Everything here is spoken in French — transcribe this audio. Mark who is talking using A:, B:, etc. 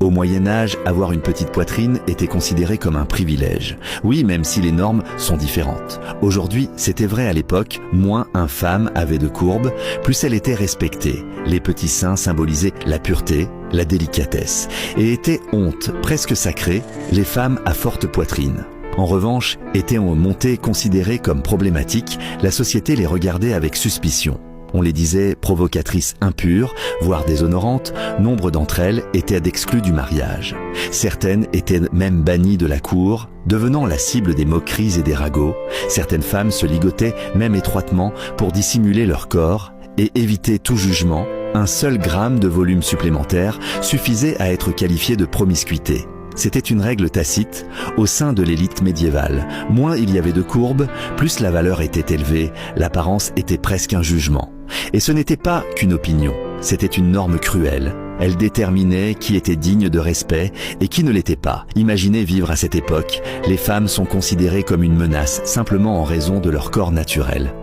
A: Au Moyen-Âge, avoir une petite poitrine était considéré comme un privilège. Oui, même si les normes sont différentes. Aujourd'hui, c'était vrai à l'époque, moins une femme avait de courbes, plus elle était respectée. Les petits seins symbolisaient la pureté, la délicatesse, et étaient honte, presque sacrée, les femmes à forte poitrine. En revanche, étaient montées considérées comme problématiques, la société les regardait avec suspicion. On les disait provocatrices impures, voire déshonorantes, nombre d'entre elles étaient exclues du mariage. Certaines étaient même bannies de la cour, devenant la cible des moqueries et des ragots. Certaines femmes se ligotaient même étroitement pour dissimuler leur corps et éviter tout jugement. Un seul gramme de volume supplémentaire suffisait à être qualifié de promiscuité. C'était une règle tacite au sein de l'élite médiévale. Moins il y avait de courbes, plus la valeur était élevée, l'apparence était presque un jugement. Et ce n'était pas qu'une opinion, c'était une norme cruelle. Elle déterminait qui était digne de respect et qui ne l'était pas. Imaginez vivre à cette époque, les femmes sont considérées comme une menace simplement en raison de leur corps naturel.